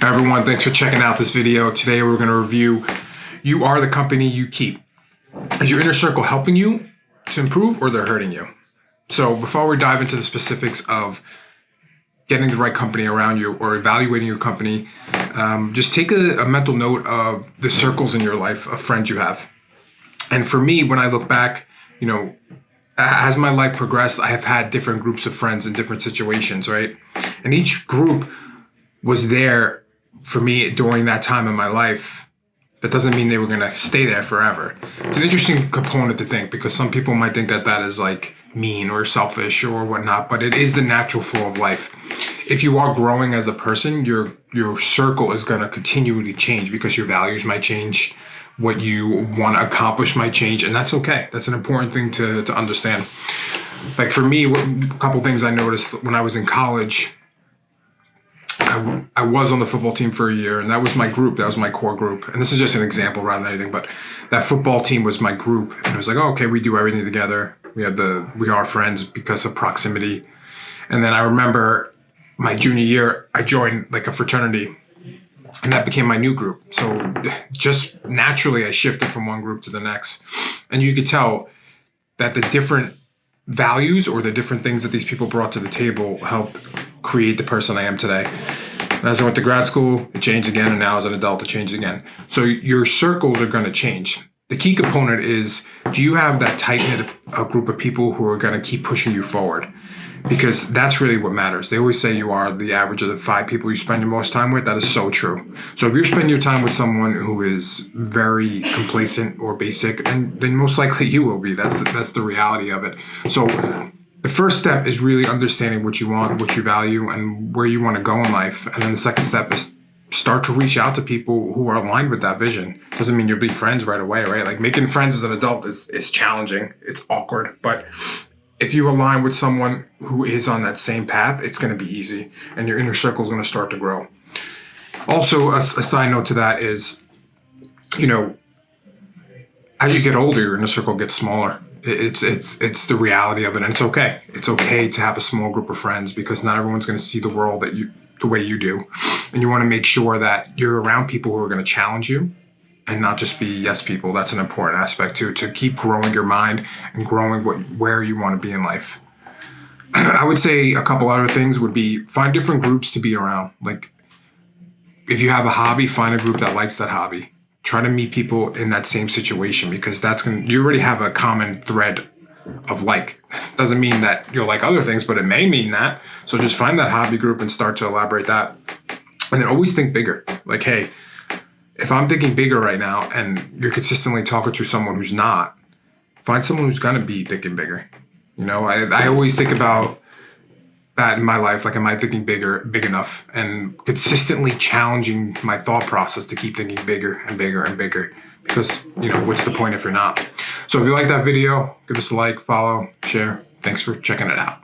Everyone, thanks for checking out this video. Today we're going to review You Are the Company You Keep. Is your inner circle helping you to improve, or they're hurting you? So before we dive into the specifics of getting the right company around you or evaluating your company, just take a mental note of the circles in your life of friends you have. And for me, when I look back, as my life progressed, I have had different groups of friends in different situations, right? And each group was there for me during that time in my life. That doesn't mean they were going to stay there forever. It's an interesting component to think, because some people might think that that is like mean or selfish or whatnot, but it is the natural flow of life. If you are growing as a person, your circle is going to continually change because your values might change, what you want to accomplish might change, and that's okay. That's an important thing to understand. Like for me, a couple things I noticed when I was in college. I was on the football team for a year, and that was my group. That was my core group. And this is just an example rather than anything, but that football team was my group. And it was like, oh, okay, we do everything together. We are friends because of proximity. And then I remember my junior year, I joined like a fraternity, and that became my new group. So just naturally, I shifted from one group to the next. And you could tell that the different values or the different things that these people brought to the table helped create the person I am today. And as I went to grad school, it changed again, and now as an adult, it changed again. So your circles are going to change. The key component is, do you have that tight-knit group of people who are going to keep pushing you forward? Because that's really what matters. They always say you are the average of the 5 people you spend your most time with. That is so true. So if you're spending your time with someone who is very complacent or basic, then most likely you will be. That's the reality of it. So the first step is really understanding what you want, what you value, and where you want to go in life. And then the second step is start to reach out to people who are aligned with that vision. Doesn't mean you'll be friends right away, right? Like making friends as an adult is challenging. It's awkward. But if you align with someone who is on that same path, it's going to be easy, and your inner circle is going to start to grow. Also, a side note to that is, as you get older, your inner circle gets smaller. It's the reality of it, and it's okay. It's okay to have a small group of friends, because not everyone's going to see the world the way you do, and you want to make sure that you're around people who are going to challenge you and not just be yes people. That's an important aspect too, to keep growing your mind and growing where you want to be in life. I would say a couple other things would be, find different groups to be around. Like if you have a hobby, find a group that likes that hobby. Try to meet people in that same situation, because you already have a common thread of like. Doesn't mean that you'll like other things, but it may mean that. So just find that hobby group and start to elaborate that. And then always think bigger. Like, hey, if I'm thinking bigger right now and you're consistently talking to someone who's not, find someone who's going to be thinking bigger. I always think about that in my life. Like, am I thinking big enough, and consistently challenging my thought process to keep thinking bigger and bigger and bigger, because, what's the point if you're not? So if you like that video, give us a like, follow, share. Thanks for checking it out.